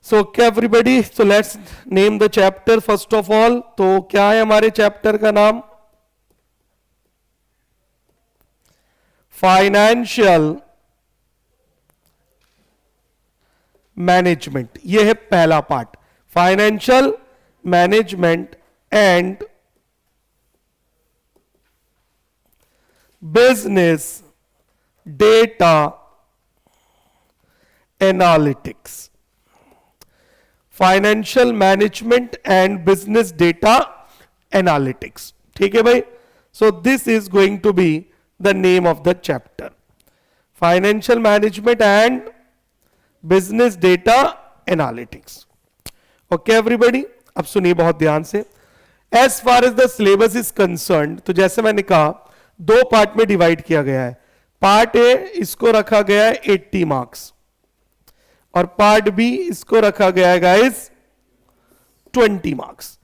So okay everybody, so let's name the chapter first of all. तो क्या है हमारे चैप्टर का नाम? Financial management. ये है पहला part, financial management and business data analytics. Financial management and business data analytics, ठीक है भाई। So this is going to be the name of the chapter, financial management and business data analytics. Okay everybody, अब सुनिए बहुत ध्यान से। As far as the syllabus is concern, तो जैसे मैंने कहा दो पार्ट में डिवाइड किया गया है। पार्ट ए इसको रखा गया है 80 मार्क्स और पार्ट बी इसको रखा गया है गाइस 20 मार्क्स।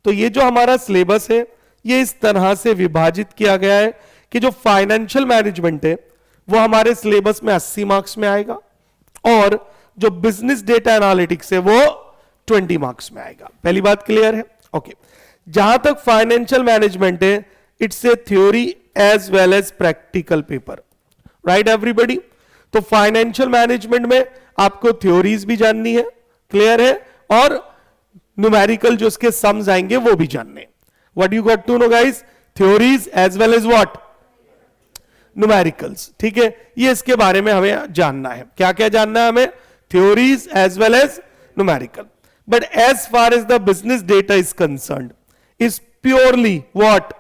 तो ये जो हमारा सिलेबस है ये इस तरह से विभाजित किया गया है कि जो फाइनेंशियल मैनेजमेंट है वो हमारे सिलेबस में 80 मार्क्स में आएगा और जो बिजनेस डेटा एनालिटिक्स है वो 20 मार्क्स में आएगा। पहली बात क्लियर है? ओके। जहां तक फाइनेंशियल मैनेजमेंट है it's a theory as well as practical paper, right everybody. तो फाइनेंशियल मैनेजमेंट में आपको थ्योरीज भी जाननी है, क्लियर है, और न्यूमेरिकल जो उसके सम्स आएंगे वो भी जानने। What you got to know guys? Theories as well as what? Numericals, ठीक है। ये इसके बारे में हमें जानना है। क्या क्या जानना है हमें? Theories as well as numerical. But as far as the business data is concerned is purely what?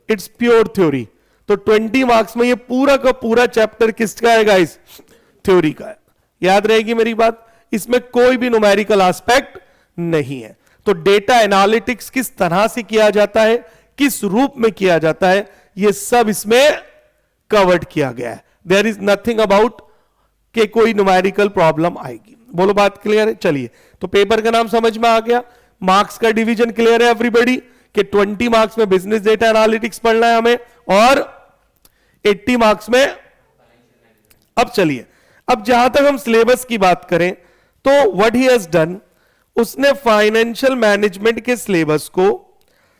It's pure theory. तो 20 मार्क्स में ये पूरा का पूरा चैप्टर किसका है गाइस? थ्योरी का है। याद रहेगी मेरी बात, इसमें कोई भी न्यूमेरिकल एस्पेक्ट नहीं है। तो डेटा एनालिटिक्स किस तरह से किया जाता है, किस रूप में किया जाता है, ये सब इसमें कवर्ड किया गया है। देयर इज नथिंग अबाउट कि कोई न्यूमेरिकल प्रॉब्लम आएगी। बोलो बात क्लियर है? चलिए, तो पेपर का नाम समझ में आ गया, मार्क्स का डिवीजन क्लियर है एवरीबॉडी कि 20 मार्क्स में बिजनेस डेटा एनालिटिक्स पढ़ना है हमें और 80 मार्क्स में। अब चलिए, अब जहां तक हम सिलेबस की बात करें तो व्हाट ही हैज डन, उसने फाइनेंशियल मैनेजमेंट के सिलेबस को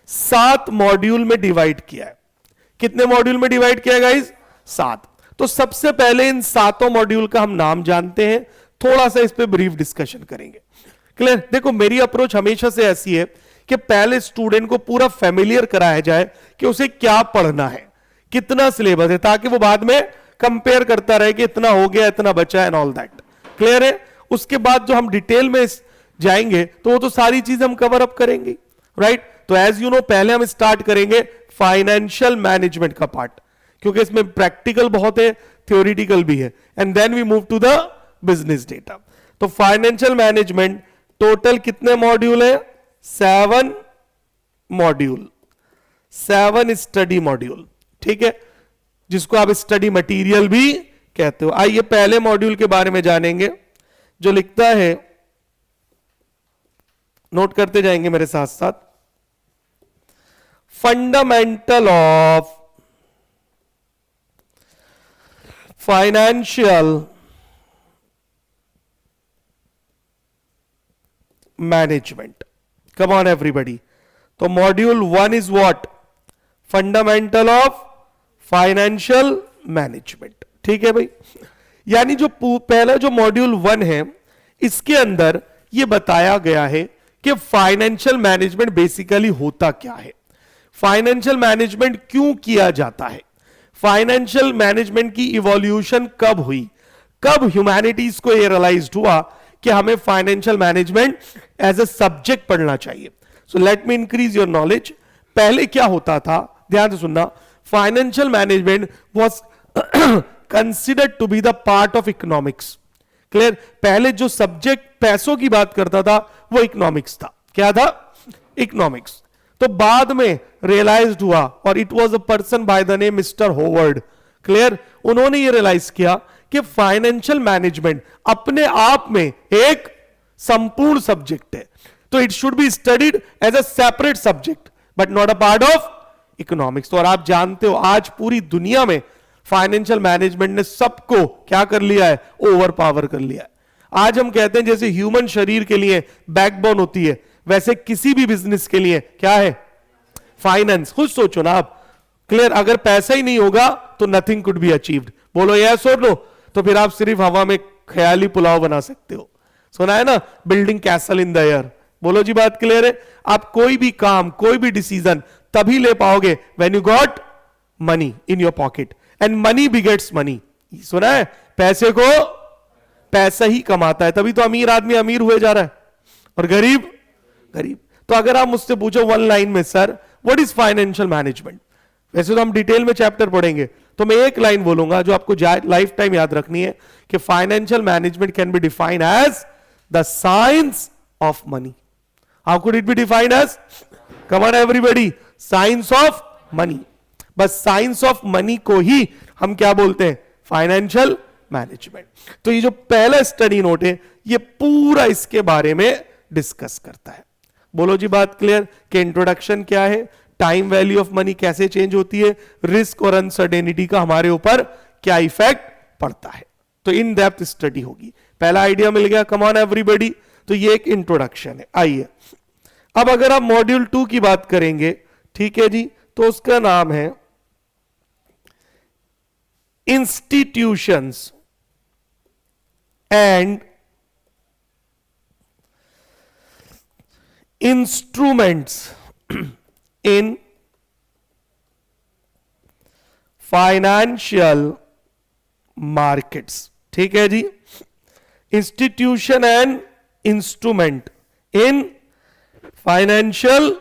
7 मॉड्यूल में डिवाइड किया है। कितने मॉड्यूल में डिवाइड किया गाइस? 7। तो सबसे पहले इन 7 मॉड्यूल का हम नाम जानते हैं, थोड़ा सा इस पे ब्रीफ डिस्कशन करेंगे। क्लियर? देखो मेरी अप्रोच हमेशा से ऐसी है कि पहले स्टूडेंट को पूरा फेमिलियर कराया जाए कि उसे क्या पढ़ना है, कितना सिलेबस है, ताकि वो बाद में कंपेयर करता रहे कि इतना हो गया, इतना बचा एंड ऑल दैट। क्लियर है? उसके बाद जो हम डिटेल में जाएंगे तो वो तो सारी चीजें हम कवर अप करेंगे, राइट। तो एज यू नो पहले हम स्टार्ट करेंगे फाइनेंशियल मैनेजमेंट का पार्ट, क्योंकि इसमें प्रैक्टिकल बहुत है, थ्योरेटिकल भी है, and then we move to the business data. तो फाइनेंशियल मैनेजमेंट टोटल कितने मॉड्यूल है? 7 मॉड्यूल, 7 स्टडी मॉड्यूल, ठीक है, जिसको आप स्टडी मटेरियल भी कहते हो। आइए पहले मॉड्यूल के बारे में जानेंगे, जो लिखता है, नोट करते जाएंगे मेरे साथ साथ, fundamental of financial management. Come on everybody. तो module 1 is what? Fundamental of financial management, ठीक है भाई। यानी जो पहला जो मॉड्यूल 1 है इसके अंदर यह बताया गया है कि फाइनेंशियल मैनेजमेंट बेसिकली होता क्या है, फाइनेंशियल मैनेजमेंट क्यों किया जाता है, फाइनेंशियल मैनेजमेंट की इवोल्यूशन कब हुई, कब ह्यूमैनिटीज को ये रियलाइज्ड हुआ कि हमें financial management as a subject पढ़ना चाहिए। So let me increase your knowledge. पहले क्या होता था, ध्यान से सुनना, financial management was considered to be the part of economics. Clear? पहले जो सब्जेक्ट पैसों की बात करता था वो इकोनॉमिक्स था। क्या था? इकोनॉमिक्स। तो बाद में रियलाइज्ड हुआ, और it was a person by the name mister hovered. Clear? उन्होंने ये रियलाइज किया कि फाइनेंशियल मैनेजमेंट अपने आप में एक संपूर्ण सब्जेक्ट है, तो it should be studied as a separate subject but not a part of economics. तो और आप जानते हो आज पूरी दुनिया में फाइनेंशियल मैनेजमेंट ने सबको क्या कर लिया है? ओवर पावर कर लिया है। आज हम कहते हैं जैसे ह्यूमन शरीर के लिए बैकबोन होती है, वैसे किसी भी बिजनेस के लिए क्या है? फाइनेंस। खुद सोचो ना आप, क्लियर? अगर पैसा ही नहीं होगा तो नथिंग कुड बी अचीव्ड। बोलो यस और नो? तो फिर आप सिर्फ हवा में ख्याली पुलाव बना सकते हो। सुना है ना, building castle in the air. बोलो जी, बात क्लियर है? आप कोई भी काम, कोई भी डिसीजन तभी ले पाओगे when you got money in your pocket, and money begets money. सुना है? पैसे को पैसा ही कमाता है, तभी तो अमीर आदमी अमीर हुए जा रहा है और गरीब गरीब। तो अगर आप मुझसे पूछो वन लाइन में, sir what is financial management, वैसे तो हम डिटेल में चैप्टर पढ़ेंगे, तो मैं एक लाइन बोलूंगा जो आपको लाइफ टाइम याद रखनी है कि financial management can be defined as the science of money. How could it be defined as? Come on everybody, science of money. बस साइंस ऑफ मनी को ही हम क्या बोलते हैं? Financial management. तो ये जो पहला स्टडी नोट है ये पूरा इसके बारे में डिस्कस करता है। बोलो जी, बात क्लियर? कि इंट्रोडक्शन क्या है, टाइम वैल्यू ऑफ मनी कैसे चेंज होती है, रिस्क और अनसर्टेनिटी का हमारे ऊपर क्या इफेक्ट पड़ता है। तो इन डेप्थ स्टडी होगी। पहला आइडिया मिल गया, कम ऑन एवरीबॉडी। तो ये एक इंट्रोडक्शन है। आइए अब अगर आप मॉड्यूल 2 की बात करेंगे, ठीक है जी, तो उसका नाम है institutions and instruments in financial markets. ठीक है जी, institution and instrument in financial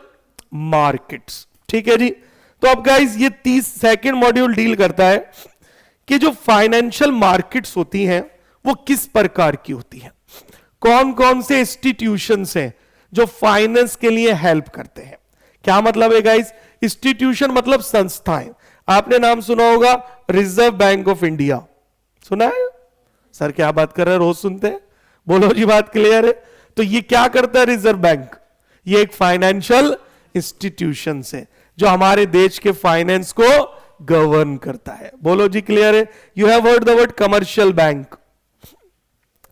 markets. ठीक है जी। तो अब गाइस ये 30 सेकंड मॉड्यूल डील करता है कि जो फाइनेंशियल मार्केट्स होती हैं वो किस प्रकार की होती हैं, कौन कौन से इंस्टीट्यूशंस हैं जो फाइनेंस के लिए हेल्प करते हैं। क्या मतलब है गाइस? इंस्टीट्यूशन मतलब संस्थाएं। आपने नाम सुना होगा रिजर्व बैंक ऑफ इंडिया, सुना है? सर क्या बात कर रहे हैं, रोज सुनते हैं। बोलो जी, बात क्लियर है? तो ये क्या करता है रिजर्व बैंक? ये एक फाइनेंशियल इंस्टीट्यूशन है जो हमारे देश के फाइनेंस को गवर्न करता है। बोलो जी, क्लियर है? You have heard the word commercial bank,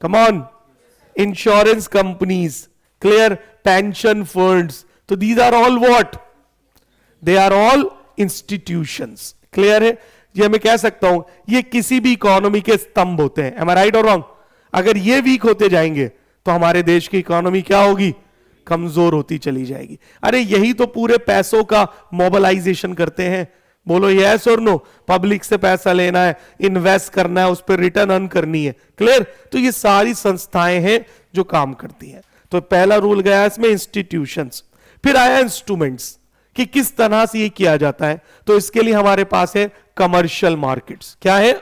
come on, insurance companies, clear, pension funds. तो these are all what? They are all institutions. Clear है? ये मैं कह सकता हूं ये किसी भी इकोनॉमी के स्तंभ होते हैं। एम आई राइट और रॉन्ग? अगर ये वीक होते जाएंगे तो हमारे देश की इकोनॉमी क्या होगी? कमजोर होती चली जाएगी। अरे यही तो पूरे पैसों का मोबिलाइजेशन करते हैं। बोलो यस और नो? पब्लिक से पैसा लेना है, इन्वेस्ट करना है, उस पर रिटर्न अर्न करनी है। क्लियर? तो ये सारी संस्थाएं हैं जो काम करती हैं। तो पहला रूल गया इसमें इंस्टीट्यूशंस। फिर आया इंस्ट्रूमेंट्स कि किस तरह से ये किया जाता है। तो इसके लिए हमारे पास है कमर्शियल मार्केट्स। क्या है?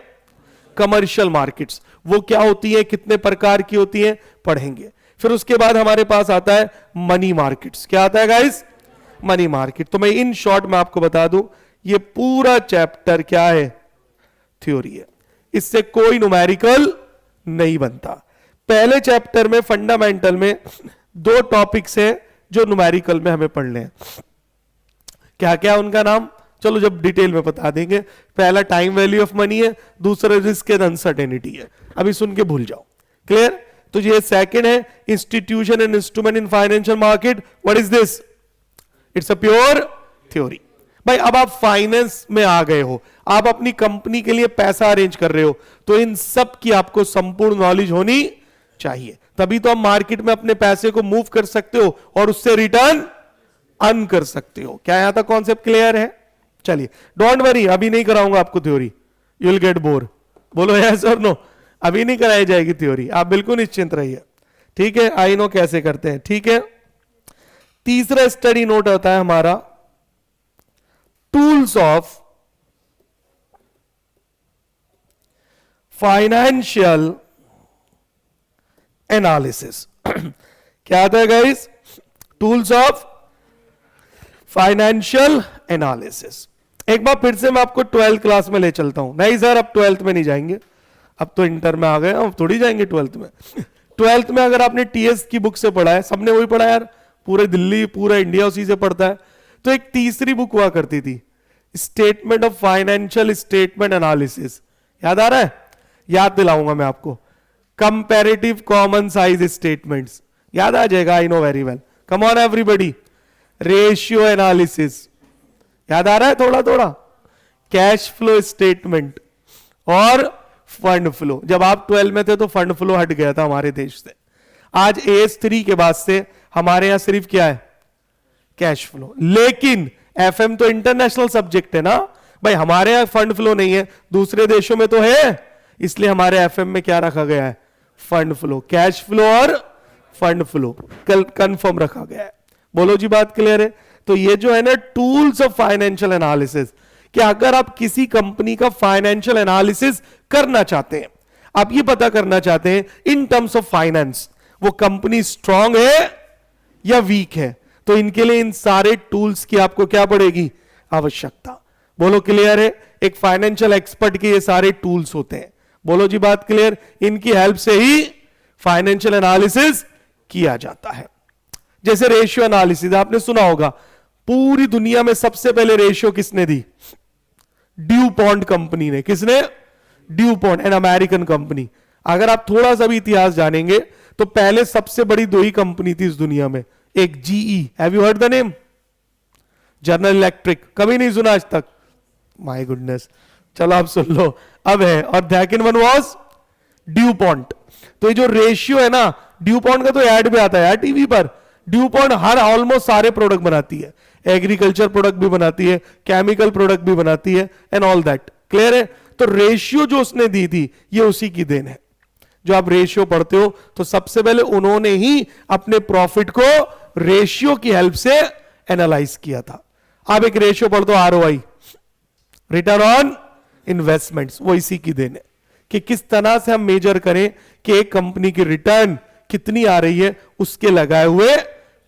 Commercial markets. वो क्या होती है, कितने प्रकार की होती है, पढ़ेंगे। फिर उसके बाद हमारे पास आता है मनी मार्केट्स। क्या आता है गाइस? Money market. तो मैं इन शॉर्ट में आपको बता दूं ये पूरा चैप्टर क्या है? थ्योरी है। इससे कोई न्यूमेरिकल नहीं बनता। पहले चैप्टर में फंडामेंटल में 2 टॉपिक्स हैं जो न्यूमेरिकल में हमें पढ़ने हैं। क्या क्या उनका नाम? चलो जब डिटेल में बता देंगे। पहला टाइम वैल्यू ऑफ मनी है, दूसरा रिस्क एंड अनसर्टेनिटी है। अभी सुन के भूल जाओ। क्लियर? तो ये सेकंड है institution and instrument in financial market. What is this? It's a pure theory. भाई अब आप फाइनेंस में आ गए हो, आप अपनी कंपनी के लिए पैसा अरेंज कर रहे हो, तो इन सब की आपको संपूर्ण नॉलेज होनी चाहिए। तभी तो आप मार्केट में अपने पैसे को मूव कर सकते हो और उससे रिटर्न अर्न कर सकते हो। क्या यहां तक कॉन्सेप्ट क्लियर है? चलिए, डोंट वरी, अभी नहीं कराऊंगा आपको theory, you will get bore. बोलो यस और नो? अभी नहीं कराई जाएगी थ्योरी, आप बिल्कुल निश्चिंत रहिए। ठीक है, आई नो कैसे करते हैं। ठीक है, तीसरा स्टडी नोट होता है हमारा टूल्स ऑफ फाइनेंशियल एनालिसिस। क्या आता है guys? Tools of financial analysis. एक बार फिर से मैं आपको 12th क्लास में ले चलता हूं। नहीं सर, अब 12th में नहीं जाएंगे, अब तो इंटर में आ गए, अब थोड़ी जाएंगे 12th में। 12th में अगर आपने टीएस की बुक से पढ़ा है, सबने वही पढ़ा यार, पूरे दिल्ली पूरा इंडिया उसी से पढ़ता है। तो एक तीसरी बुक हुआ करती थी, statement of financial statement analysis. याद आ रहा है? याद दिलाऊंगा मैं आपको। कंपैरेटिव कॉमन साइज स्टेटमेंट्स, याद आ जाएगा, I know very well, come on everybody. Ratio analysis, याद आ रहा है थोड़ा थोड़ा। कैश फ्लो स्टेटमेंट और फंड फ्लो। जब आप 12 में थे तो फंड फ्लो हट गया था हमारे देश से। आज AS3 के बाद से हमारे यहां सिर्फ क्या है, कैश फ्लो। लेकिन FM तो इंटरनेशनल सब्जेक्ट है ना भाई, हमारे यहां फंड फ्लो नहीं है, दूसरे देशों में तो है, इसलिए हमारे FM में क्या रखा गया है, फंड फ्लो। कैश फ्लो और फंड फ्लो कंफर्म रखा गया है। बोलो जी, बात क्लियर है। तो ये जो है ना टूल्स ऑफ फाइनेंशियल एनालिसिस, कि अगर आप किसी कंपनी का फाइनेंशियल एनालिसिस करना चाहते हैं, आप ये पता करना चाहते हैं इन टर्म्स ऑफ फाइनेंस वो कंपनी स्ट्रांग है या वीक है, तो इनके लिए इन सारे टूल्स की आपको क्या पड़ेगी, आवश्यकता। बोलो क्लियर है। एक फाइनेंशियल एक्सपर्ट के ये सारे टूल्स होते हैं। बोलो जी, बात क्लियर। इनकी हेल्प से ही फाइनेंशियल एनालिसिस किया जाता है। जैसे रेशियो एनालिसिस आपने सुना होगा, पूरी दुनिया में सबसे पहले रेशियो किसने दी, ड्यूपॉन्ट कंपनी ने। किसने, ड्यूपॉन्ट, एन अमेरिकन कंपनी। अगर आप थोड़ा सा भी इतिहास जानेंगे तो पहले सबसे बड़ी दो ही कंपनी थी इस दुनिया में, एक GE, have you heard the name, general electric, कभी नहीं सुना आज तक, माय गुडनेस, चलो आप सुन लो, अब है। और सेकंड वन वाज ड्यूपॉन्ट। तो ये जो रेशियो है ना, ड्यूपॉन्ट का तो ऐड भी आता है यार टीवी पर। ड्यूपॉन्ट हर ऑलमोस्ट सारे प्रोडक्ट बनाती है, एग्रीकल्चर प्रोडक्ट भी बनाती है, केमिकल प्रोडक्ट भी बनाती है, एंड ऑल दैट। क्लियर है। तो रेशियो जो उसने दी थी ये उसी की देन है। जो आप रेशियो पढ़ते हो तो सबसे पहले उन्होंने ही अपने प्रॉफिट को रेशियो की हेल्प से एनालाइज किया था। आप एक रेशियो पढ़ते हो ROI, रिटर्न ऑन इन्वेस्टमेंट्स, वो इसी की देन है कि किस तरह से हम मेजर करें कि एक कंपनी की रिटर्न कितनी आ रही है उसके लगाए हुए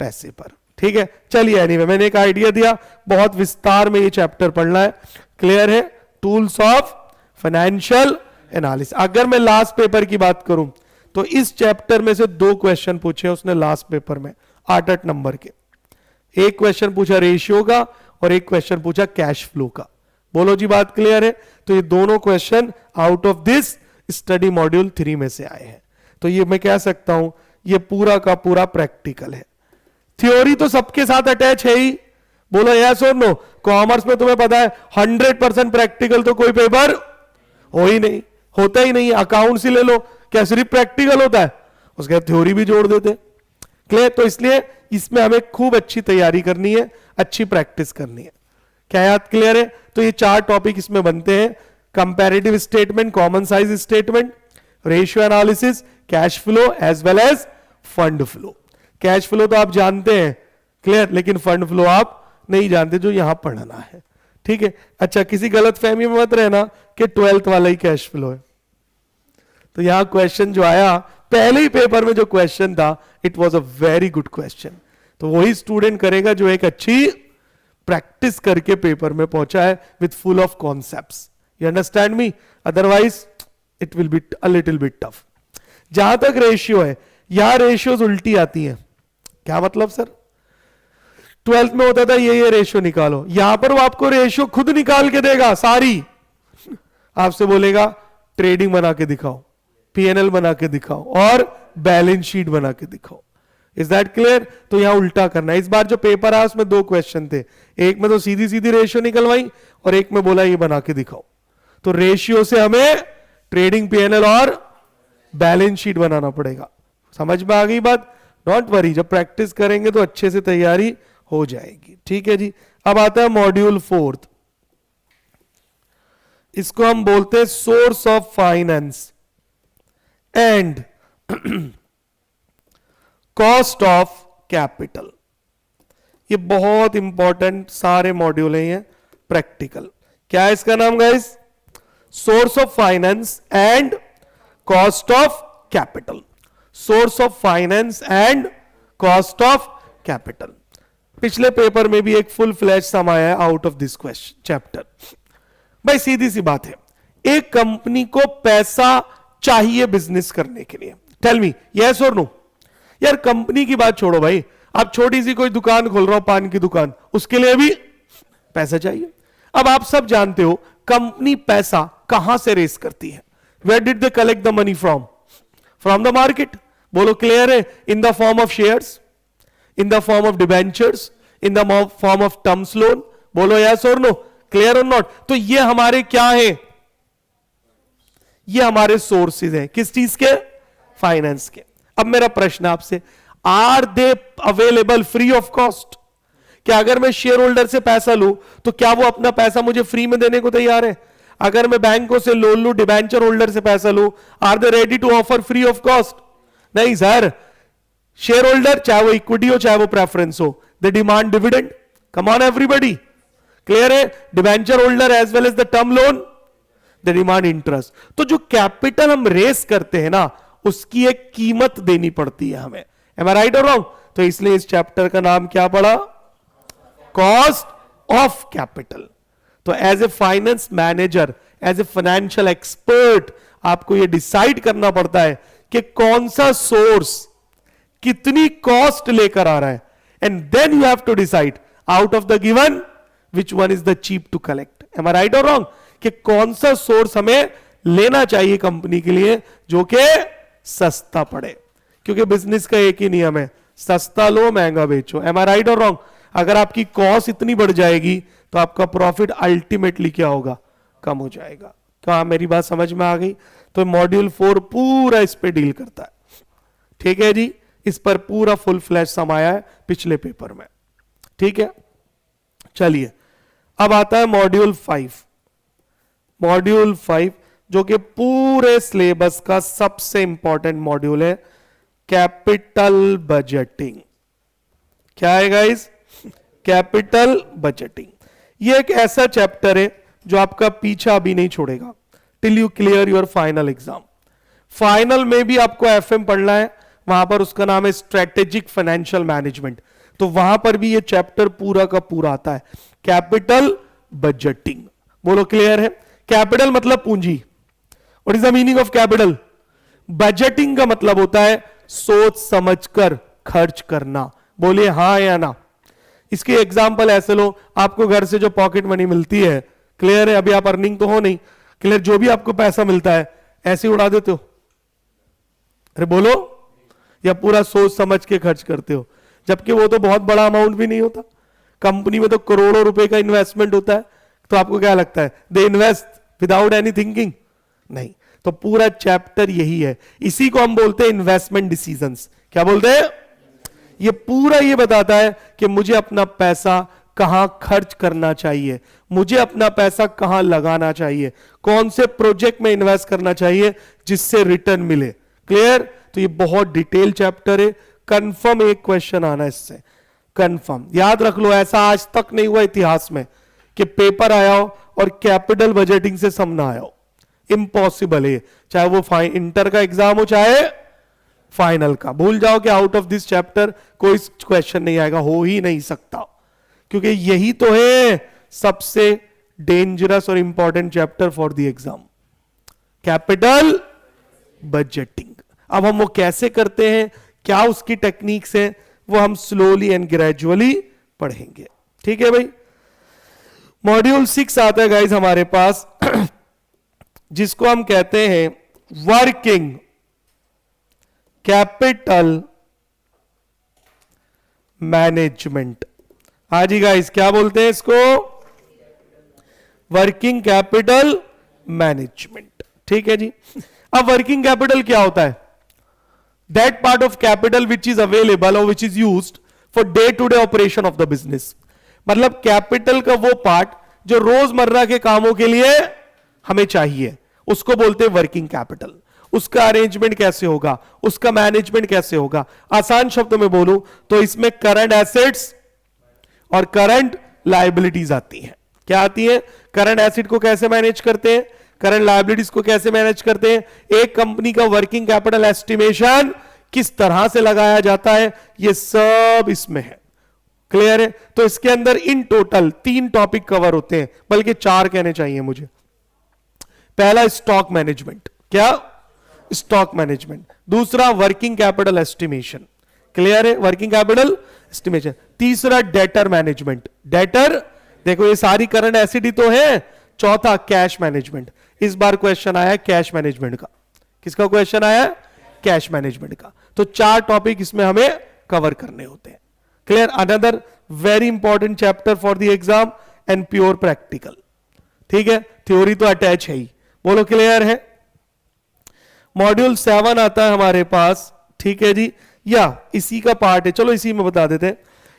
पैसे पर। ठीक है, चलिए एनीवे मैंने एक आइडिया दिया, बहुत विस्तार में ये चैप्टर पढ़ना है। क्लियर है। Tools of financial analysis. अगर मैं लास्ट पेपर की बात करूं तो इस चैप्टर में से 2 क्वेश्चन पूछे उसने लास्ट पेपर में, 8-8 नंबर के। एक क्वेश्चन पूछा रेशियो का और एक क्वेश्चन पूछा कैश फ्लो का। बोलो जी, बात क्लियर है। तो ये दोनों question out of this study module 3 में से आए हैं। तो ये मैं कह सकता हूं ये पूरा का पूरा प्रैक्टिकल है। थ्योरी तो सबके साथ अटैच है ही। बोलो यस और नो। कॉमर्स में तुम्हें पता है 100% प्रैक्टिकल तो कोई पेपर हो ही नहीं, होता ही नहीं। अकाउंट्स ही ले लो, क्या सिर्फ प्रैक्टिकल होता है, उसके बाद थ्योरी भी जोड़ देते। क्लियर। तो इसलिए इसमें हमें खूब अच्छी तैयारी करनी है, अच्छी प्रैक्टिस करनी है। क्या याद क्लियर है। तो ये 4 टॉपिक इसमें बनते हैं, comparative statement, common size statement, ratio analysis, cash flow as well as fund flow. Cash flow तो आप जानते हैं, क्लियर, लेकिन फंड फ्लो आप नहीं जानते, जो यहां पढ़ना है। ठीक है। अच्छा, किसी गलत फहमी में मत रहना कि 12th वाला ही कैश फ्लो है। तो यहां क्वेश्चन जो आया पहले ही पेपर में, जो क्वेश्चन था it was a very good question. तो वही स्टूडेंट करेगा जो एक अच्छी प्रैक्टिस करके पेपर में पहुंचा है with full of concepts. You understand me. Otherwise it will be a little bit tough. जहां तक रेशियो है, यहां रेशियोज उल्टी आती हैं। क्या मतलब सर, 12th में होता था ये रेशियो निकालो, यहां पर वो आपको रेशियो खुद निकाल के देगा सारी। आपसे बोलेगा ट्रेडिंग बना के दिखाओ, P&L बना के दिखाओ और बैलेंस शीट बना के दिखाओ। Is that clear. तो यहां उल्टा करना है। इस बार जो पेपर आया उसमें 2 क्वेश्चन थे, एक में तो सीधी सीधी रेशियो निकलवाई और एक में बोला ये बना के दिखाओ। तो रेशियो से हमें ट्रेडिंग, P&L और बैलेंस शीट बनाना पड़ेगा। समझ में आ गई बात। डोंट वरी, जब प्रैक्टिस करेंगे तो अच्छे से तैयारी हो जाएगी। ठीक है जी। अब आता है मॉड्यूल 4। इसको हम बोलते हैं source of finance and cost of capital. ये बहुत इंपॉर्टेंट सारे मॉड्यूल हैं, ये प्रैक्टिकल। क्या है इसका नाम guys, source of finance and cost of capital. Source of finance and cost of capital. पिछले पेपर में भी एक फुल फ्लैश सम आया है out of this question chapter. भाई सीधी सी बात है, एक कंपनी को पैसा चाहिए बिजनेस करने के लिए। टेल मी यस और नो। यार कंपनी की बात छोड़ो भाई, आप छोटी सी कोई दुकान खोल रहा हो, पान की दुकान, उसके लिए भी पैसा चाहिए। अब आप सब जानते हो कंपनी पैसा कहां से रेस करती है। Where did they collect the money from? From the market. बोलो क्लियर है? In the form of shares, in the form of debentures, in the form of terms loan. बोलो यस और नो, क्लियर और not? तो ये हमारे क्या है? ये हमारे सोर्सेज हैं। किस चीज के? फाइनेंस के। अब मेरा प्रश्न आपसे, are they available free of cost? क्या अगर मैं शेयर होल्डर से पैसा लूं तो क्या वो अपना पैसा मुझे फ्री में देने को तैयार है? अगर मैं बैंकों से लोन लूं, डिबेंचर होल्डर से पैसा लूं, are they ready to offer free of cost? नहीं सर। शेयर होल्डर, चाहे वो इक्विटी हो चाहे वो प्रेफरेंस हो, they demand dividend. Come on everybody, clear है? Debenture holder as well as the term loan, they demand interest. तो जो कैपिटल हम रेस करते हैं ना, उसकी एक कीमत देनी पड़ती है हमें। एम आई राइट और रॉन्ग? तो इसलिए इस चैप्टर का नाम क्या पड़ा? Cost of capital. तो as a finance manager, as a financial expert, आपको यह डिसाइड करना पड़ता है कि कौन सा सोर्स कितनी कॉस्ट लेकर आ रहा है, and then you have to decide out of the given which one is the cheap to collect. Am I right और रॉन्ग? कि कौन सा सोर्स हमें लेना चाहिए कंपनी के लिए जो कि सस्ता पड़े, क्योंकि बिजनेस का एक ही नियम है, सस्ता लो महंगा बेचो। एम आई राइट और रॉन्ग? अगर आपकी कॉस्ट इतनी बढ़ जाएगी तो आपका प्रॉफिट अल्टीमेटली क्या होगा? कम हो जाएगा। क्या मेरी बात समझ में आ गई? तो मॉड्यूल 4 पूरा इस पे डील करता है। ठीक है जी, इस पर पूरा फुल फ्लैश समाया है पिछले पेपर में। ठीक है, चलिए अब आता है मॉड्यूल 5। मॉड्यूल 5 जो कि पूरे सिलेबस का सबसे इंपॉर्टेंट मॉड्यूल है, कैपिटल बजटिंग। क्या है गाइस? Capital budgeting. ये एक ऐसा चैप्टर है जो आपका पीछा भी नहीं छोड़ेगा till you clear your final exam. Final में भी आपको एफएम पढ़ना है, वहां पर उसका नाम है स्ट्रेटेजिक फाइनेंशियल मैनेजमेंट। तो वहां पर भी ये चैप्टर पूरा का पूरा आता है, कैपिटल बजटिंग। बोलो क्लियर है? कैपिटल मतलब पूंजी। What is the meaning of capital? Budgeting का मतलब होता है सोच समझकर खर्च करना। बोलिए हां या ना। इसके एग्जाम्पल ऐसे लो, आपको घर से जो पॉकेट मनी मिलती है, क्लियर है? अभी आप अर्निंग तो हो नहीं, क्लियर? जो भी आपको पैसा मिलता है ऐसे उड़ा देते हो? अरे बोलो, या पूरा सोच समझ के खर्च करते हो? जबकि वो तो बहुत बड़ा अमाउंट भी नहीं होता। कंपनी में तो करोड़ों रुपए का इन्वेस्टमेंट होता है, तो आपको क्या लगता है they invest without any thinking? नहीं। तो पूरा चैप्टर यही है, इसी को हम बोलते हैं इन्वेस्टमेंट डिसीजंस। क्या बोलते हैं? ये पूरा ये बताता है कि मुझे अपना पैसा कहां खर्च करना चाहिए, मुझे अपना पैसा कहां लगाना चाहिए, कौन से प्रोजेक्ट में इन्वेस्ट करना चाहिए जिससे रिटर्न मिले। क्लियर? तो ये बहुत डिटेल चैप्टर है। कंफर्म एक क्वेश्चन आना इससे, कंफर्म याद रख लो। ऐसा आज तक नहीं हुआ इतिहास में कि पेपर आया हो और कैपिटल बजटिंग से सम ना आया हो। इम्पॉसिबल है, चाहे वो इंटर का एग्जाम हो चाहे फाइनल का। भूल जाओ कि आउट ऑफ दिस चैप्टर कोई क्वेश्चन नहीं आएगा, हो ही नहीं सकता, क्योंकि यही तो है सबसे डेंजरस और important chapter for the exam, capital budgeting. अब हम वो कैसे करते हैं, क्या उसकी टेक्निक्स हैं, वो हम स्लोली एंड ग्रेजुअली पढ़ेंगे। ठीक है भाई? मॉड्यूल 6 आता है गाइस हमारे पास, जिसको हम कहते हैं वर्किंग कैपिटल मैनेजमेंट। हाँ जी गाइस, क्या बोलते हैं इसको? Working capital management. ठीक है जी। अब वर्किंग कैपिटल क्या होता है? That part of capital which is available और which is used for day to day operation of the business. मतलब कैपिटल का वो पार्ट जो रोजमर्रा के कामों के लिए हमें चाहिए, उसको बोलते हैं वर्किंग कैपिटल। उसका अरेंजमेंट कैसे होगा, उसका मैनेजमेंट कैसे होगा? आसान शब्दों में बोलूं तो इसमें करंट एसेट्स और करंट लायबिलिटीज आती हैं। क्या आती है? करंट एसेट को कैसे मैनेज करते हैं, करंट लायबिलिटीज को कैसे मैनेज करते हैं, एक कंपनी का वर्किंग कैपिटल एस्टिमेशन किस तरह से लगाया जाता है, ये सब इसमें है। क्लियर है? तो इसके अंदर इन टोटल 3 टॉपिक कवर होते हैं, बल्कि 4 कहने चाहिए मुझे। पहला स्टॉक मैनेजमेंट। क्या? Stock management. दूसरा वर्किंग कैपिटल एस्टिमेशन। क्लियर है? Working capital estimation. तीसरा डेटर मैनेजमेंट। डेटर, देखो ये सारी करंट एसेट ही तो है। चौथा कैश मैनेजमेंट। इस बार क्वेश्चन आया कैश मैनेजमेंट का। किसका क्वेश्चन आया? कैश मैनेजमेंट का। तो 4 टॉपिक इसमें हमें कवर करने होते हैं। Clear? Another very important chapter for the exam and pure practical. ठीक है, थ्योरी तो अटैच है ही। बोलो क्लियर है? मॉड्यूल 7 आता है हमारे पास, ठीक है जी, या इसी का पार्ट है, चलो इसी में बता देते हैं।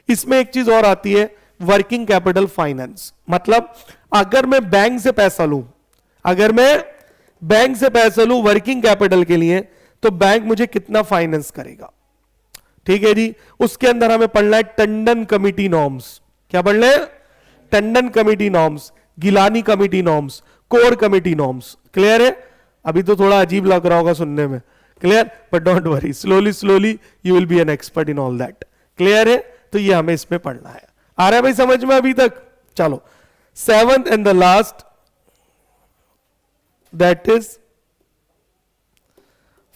इसमें एक चीज और आती है, वर्किंग कैपिटल फाइनेंस। मतलब अगर मैं बैंक से पैसा लूं, अगर मैं बैंक से पैसा लूं वर्किंग कैपिटल के लिए, तो बैंक मुझे कितना फाइनेंस करेगा। ठीक है जी, उसके अंदर हमें पढ़ना है टंडन कमिटी नॉर्म्स। क्या पढ़ना है? Tandon committee norms, Gilani committee norms, core committee norms. Clear है? अभी तो थोड़ा अजीब लग रहा होगा सुनने में, clear, but don't worry, slowly slowly you will B an expert in all that. Clear है? तो ये हमें इसमें पढ़ना है। आ रहा है भाई समझ में अभी तक? चलो, 7th and the last, that is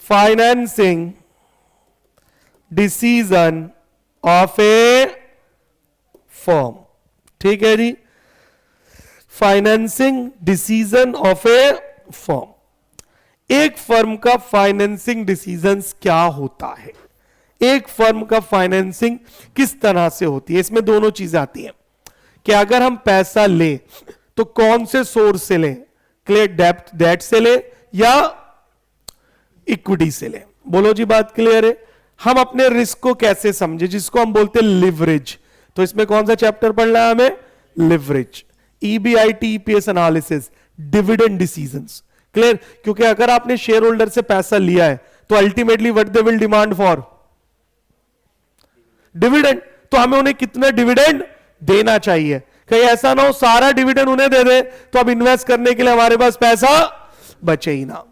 financing decision of a firm. ठीक है जी, financing decision of a firm. एक फर्म का फाइनेंसिंग डिसीजंस क्या होता है, एक फर्म का फाइनेंसिंग किस तरह से होती है। इसमें दोनों चीजें आती हैं कि अगर हम पैसा लें तो कौन से सोर्स से लें, क्लियर, डेट से लें या इक्विटी से लें। बोलो जी, बात क्लियर है? हम अपने रिस्क को कैसे समझे, जिसको हम बोलते हैं लिवरेज। तो इसमें कौन सा चैप्टर पढ़ना है हमें? Leverage, EBIT, EPS analysis, dividend decisions. Clear? क्योंकि अगर आपने शेयर होल्डर से पैसा लिया है तो ultimately what they will demand for dividend. तो हमें उन्हें कितना डिविडेंड देना चाहिए। कहीं ऐसा ना हो सारा डिविडेंड उन्हें दे दे तो अब इन्वेस्ट करने के लिए हमारे पास पैसा बचे ही ना।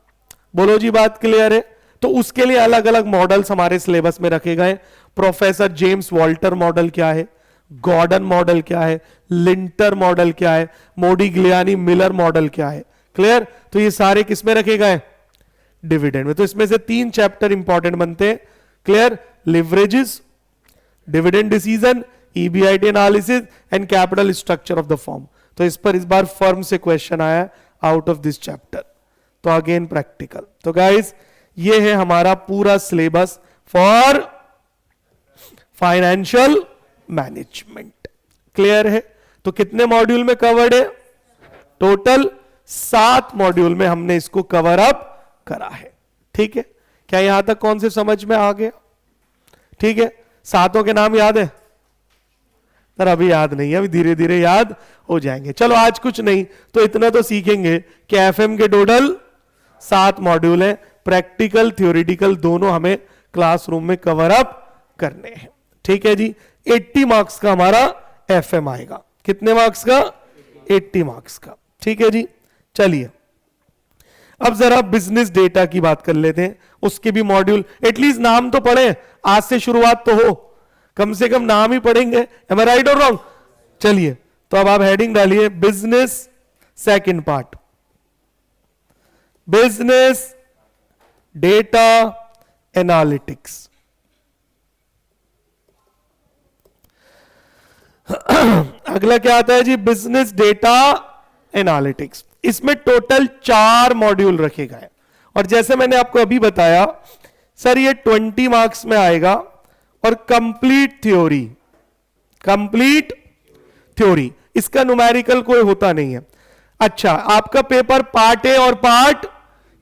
बोलो जी, बात क्लियर है? तो उसके लिए अलग अलग मॉडल्स हमारे सिलेबस में रखे गए। प्रोफेसर जेम्स वॉल्टर मॉडल क्या है, गॉर्डन मॉडल क्या है, लिंटर मॉडल क्या है, मोडिग्लियानी मिलर मॉडल क्या है। क्लियर? तो ये सारे किस में रखे गए? डिविडेंड में। तो इसमें से 3 चैप्टर इंपॉर्टेंट बनते हैं। Clear? Leverages, dividend decision, EBIT analysis and capital structure of the firm. तो इस पर इस बार फर्म से क्वेश्चन आया आउट ऑफ दिस चैप्टर। तो अगेन प्रैक्टिकल। तो गाइस, ये है हमारा पूरा syllabus for financial management. Clear है? तो कितने मॉड्यूल में कवर्ड है? टोटल 7 मॉड्यूल में हमने इसको कवर अप करा है। ठीक है? क्या यहां तक कौन से समझ में आ गया? ठीक है, 7 के नाम याद है? पर अभी याद नहीं है, अभी धीरे धीरे याद हो जाएंगे। चलो, आज कुछ नहीं तो इतना तो सीखेंगे कि एफएम के टोटल 7 मॉड्यूल है, प्रैक्टिकल थ्योरेटिकल दोनों हमें क्लासरूम में कवर अप करने हैं। ठीक है जी, 80 मार्क्स का हमारा एफएम आएगा। कितने मार्क्स का? 80 मार्क्स का। ठीक है जी, चलिए अब जरा बिजनेस डेटा की बात कर लेते हैं। उसके भी मॉड्यूल, एटलीस्ट नाम तो पढ़े, आज से शुरुआत तो हो, कम से कम नाम ही पढ़ेंगे। एम आई राइट और रॉन्ग? चलिए, तो अब आप हेडिंग डालिए business second part, business data analytics. अगला क्या आता है जी? Business data analytics. इसमें टोटल 4 मॉड्यूल रखे गए और जैसे मैंने आपको अभी बताया सर, ये 20 मार्क्स में आएगा और कंप्लीट थ्योरी, कंप्लीट थ्योरी, इसका न्यूमेरिकल कोई होता नहीं है। अच्छा, आपका पेपर पार्ट ए और पार्ट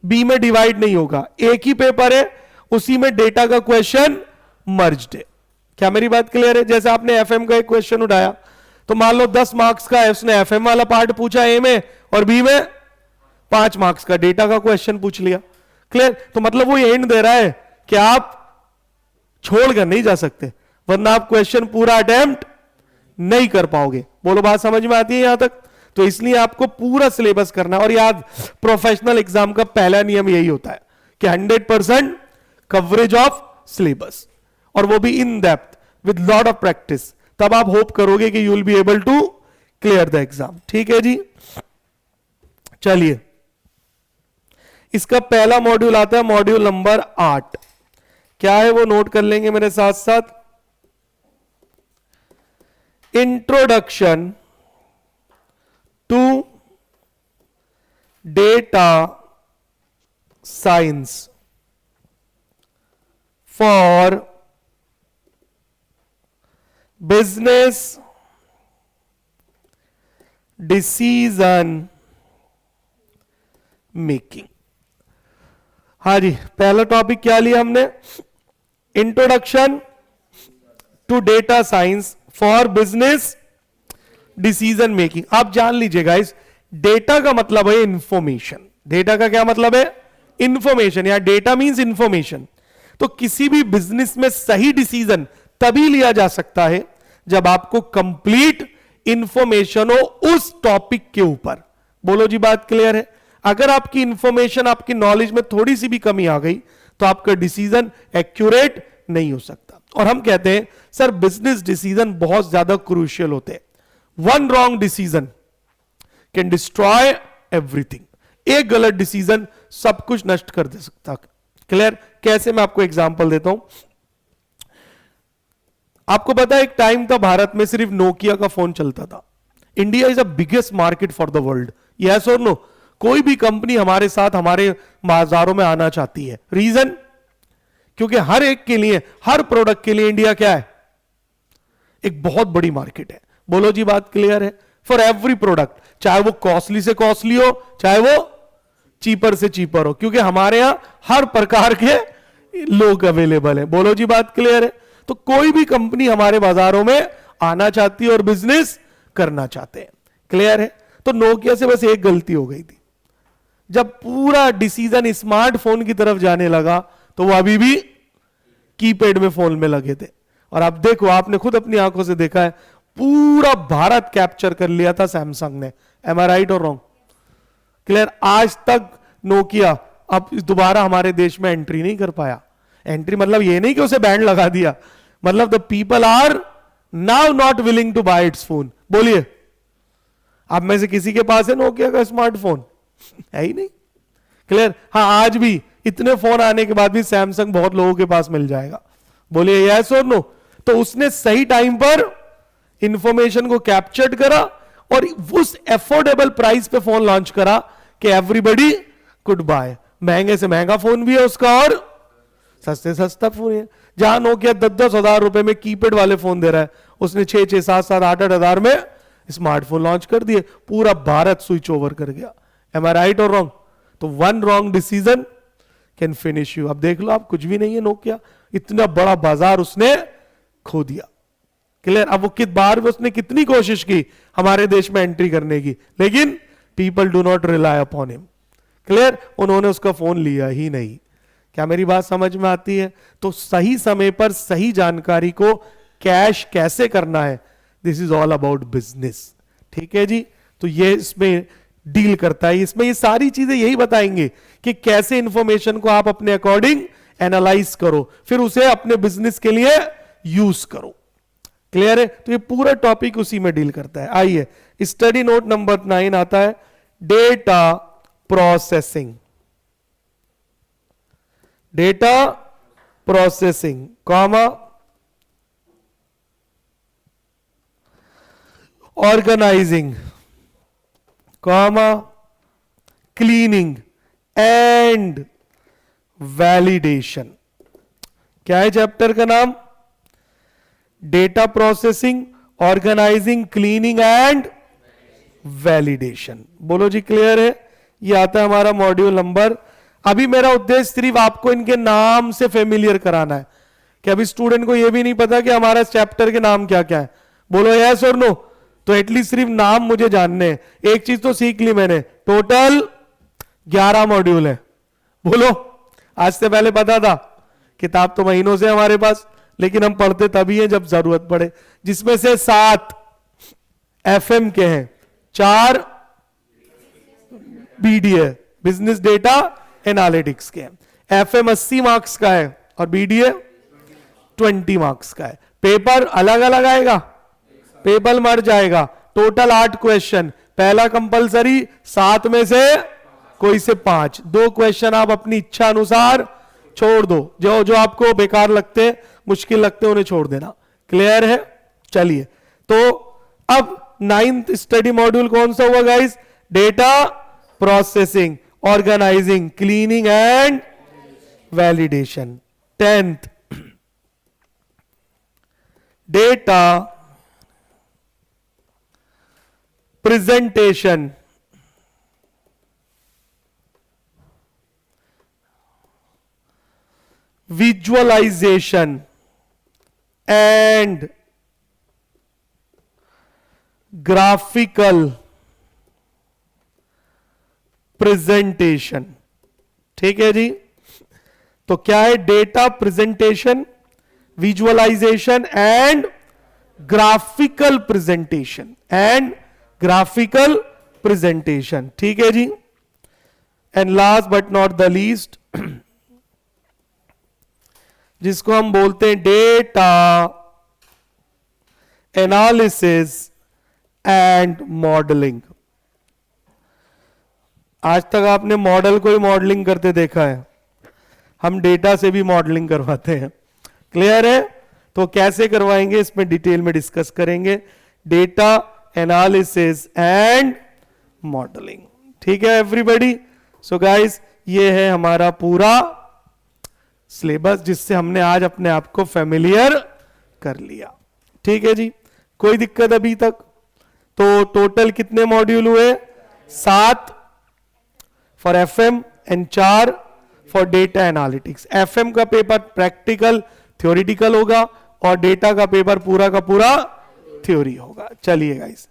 बी में डिवाइड नहीं होगा, एक ही पेपर है, उसी में डेटा का क्वेश्चन मर्ज्ड है। क्या मेरी बात क्लियर है? जैसे आपने एफएम का एक क्वेश्चन उठाया तो मान लो 10 मार्क्स का है, उसने एफएम वाला पार्ट पूछा ए में और बी में 5 मार्क्स का डेटा का क्वेश्चन पूछ लिया। क्लियर? तो मतलब वो एंड दे रहा है कि आप छोड़कर नहीं जा सकते, वरना आप क्वेश्चन पूरा अटेम्प्ट नहीं कर पाओगे। बोलो, बात समझ में आती है यहां तक? तो इसलिए आपको पूरा सिलेबस करना। और याद, प्रोफेशनल एग्जाम का पहला नियम यही होता है कि 100% कवरेज ऑफ सिलेबस, और वो भी in depth with lot of practice. तब आप होप करोगे कि you will be able to clear the exam. ठीक है जी, चलिए, इसका पहला मॉड्यूल आता है मॉड्यूल नंबर 8। क्या है वो नोट कर लेंगे मेरे साथ साथ। Introduction to data science. for business decision making. हाँ जी, पहला टॉपिक क्या लिया हमने? Introduction to data science for business decision making. आप जान लीजिए गाइस, डेटा का मतलब है इंफॉर्मेशन। डेटा का क्या मतलब है? इंफॉर्मेशन, या डेटा मींस इंफॉर्मेशन। तो किसी भी बिजनेस में सही डिसीजन तभी लिया जा सकता है जब आपको कंप्लीट इंफॉर्मेशन हो उस टॉपिक के ऊपर। बोलो जी, बात क्लियर है? अगर आपकी इंफॉर्मेशन, आपकी नॉलेज में थोड़ी सी भी कमी आ गई तो आपका डिसीजन एक्यूरेट नहीं हो सकता। और हम कहते हैं सर बिजनेस डिसीजन बहुत ज्यादा क्रूशियल होते हैं। One wrong decision can destroy everything. एक गलत डिसीजन सब कुछ नष्ट कर दे सकता। क्लियर? कैसे? मैं आपको एग्जांपल देता हूं। आपको पता है एक टाइम था भारत में सिर्फ नोकिया का फोन चलता था। India is the biggest market for the world, yes और नो? कोई भी कंपनी हमारे साथ हमारे बाजारों में आना चाहती है। रीजन? क्योंकि हर एक के लिए, हर प्रोडक्ट के लिए इंडिया क्या है? एक बहुत बड़ी मार्केट है। बोलो जी, बात क्लियर है? फॉर एवरी प्रोडक्ट, चाहे वो कॉस्टली से कॉस्टली हो, चाहे वो चीपर से चीपर हो, क्योंकि हमारे यहां हर प्रकार के लोग अवेलेबल हैं। बोलो जी, बात क्लियर है? तो कोई भी कंपनी हमारे बाजारों में आना चाहती है और बिजनेस करना चाहते हैं। क्लियर है? तो नोकिया से बस एक गलती हो गई थी। जब पूरा डिसीजन स्मार्टफोन की तरफ जाने लगा तो वो अभी भी कीपैड में फोन में लगे थे। और आप देखो, आपने खुद अपनी आंखों से देखा है, पूरा भारत कैप्चर कर लिया था सैमसंग ने। एम आई राइट और रॉन्ग? क्लियर? आज तक नोकिया अब दोबारा हमारे देश में एंट्री नहीं कर पाया। एंट्री मतलब ये नहीं कि उसे बैंड लगा दिया, मतलब the people are now not willing to buy its phone. बोलिए, आप में से किसी के पास है नोकिया का स्मार्टफोन? है ही नहीं। क्लियर? हाँ, आज भी इतने फोन आने के बाद भी सैमसंग बहुत लोगों के पास मिल जाएगा। बोलिए यस और नो? तो उसने सही टाइम पर इंफॉर्मेशन को कैप्चर्ड करा और उस एफोर्डेबल प्राइस पे फोन लॉन्च करा कि एवरीबॉडी कुड बाय। महंगे से महंगा फोन भी है उसका और सस्ते सस्ता फोन है। जहां नोकिया 10-10 हजार रुपए में कीपैड वाले फोन दे रहा है, उसने 6-6, 7-7, 8-8 हजार में स्मार्टफोन लॉन्च कर दिए। पूरा भारत स्विच ओवर कर गया। एम आई राइट और रॉन्ग? तो one wrong decision can finish you. अब देख लो, आप कुछ भी नहीं है नोकिया, इतना बड़ा बाजार उसने खो दिया। क्लियर? अब वो कित बार में उसने कितनी कोशिश की हमारे देश में एंट्री करने की, लेकिन people do not rely upon him. Clear? उन्होंने उसका फोन लिया ही नहीं। क्या मेरी बात समझ में आती है? तो सही समय पर सही जानकारी को कैश कैसे करना है, this is all about business. ठीक है जी? तो ये इसमें डील करता है। इसमें ये सारी चीजें यही बताएंगे कि कैसे इंफॉर्मेशन को आप अपने अकॉर्डिंग एनालाइज करो, फिर उसे अपने बिजनेस के लिए यूज करो। क्लियर है? तो ये पूरा टॉपिक उसी में डील करता है। आइए, स्टडी नोट नंबर 9 आता है, data processing. Data processing comma organising comma cleaning and validation. क्या है चैप्टर का नाम? Data processing, organising, cleaning and validation. बोलो जी, क्लियर है? ये आता है हमारा मॉड्यूल नंबर। अभी मेरा उद्देश्य सिर्फ आपको इनके नाम से फेमिलियर कराना है कि अभी स्टूडेंट को यह भी नहीं पता कि हमारा चैप्टर के नाम क्या क्या है। बोलो यस और नो? तो एटलीस्ट सिर्फ नाम मुझे जानने हैं। एक चीज तो सीख ली मैंने, टोटल 11 मॉड्यूल है। बोलो, आज से पहले पता था? किताब तो महीनों से हमारे पास, लेकिन हम पढ़ते तभी हैं जब जरूरत पड़े। जिसमें से 7 एफएम के हैं, 4 बीडीए बिजनेस डेटा एनालिटिक्स के हैं। एफएम 80 मार्क्स का है और बीडीए 20 मार्क्स का है। पेपर अलग अलग आएगा, पेपर मर जाएगा। टोटल 8 क्वेश्चन, पहला कंपलसरी, 7 में से कोई से 5। 2 क्वेश्चन आप अपनी इच्छा अनुसार छोड़ दो, जो जो आपको बेकार लगते, मुश्किल लगते उन्हें छोड़ देना। क्लियर है? चलिए, तो अब 9th स्टडी मॉड्यूल कौन सा हुआ guys? Data processing, organising, cleaning and validation. 10th data presentation, visualization and graphical presentation. ठीक है जी। तो क्या है? Data presentation, visualization and graphical presentation, and graphical presentation. ठीक है जी। And last but not the least, जिसको हम बोलते हैं डेटा एनालिसिस एंड मॉडलिंग। आज तक आपने मॉडल को ही मॉडलिंग करते देखा है, हम डेटा से भी मॉडलिंग करवाते हैं। क्लियर है? तो कैसे करवाएंगे इसमें डिटेल में डिस्कस करेंगे। Data analysis and modelling. ठीक है एवरीबॉडी? सो गाइस, ये है हमारा पूरा सिलेबस जिससे हमने आज अपने आप को फेमिलियर कर लिया। ठीक है जी। कोई दिक्कत अभी तक? तो टोटल कितने मॉड्यूल हुए? 7 for FM and 4 for data analytics. FM का पेपर प्रैक्टिकल थ्योरेटिकल होगा और डेटा का पेपर पूरा का पूरा थ्योरी होगा। चलिए गाइस।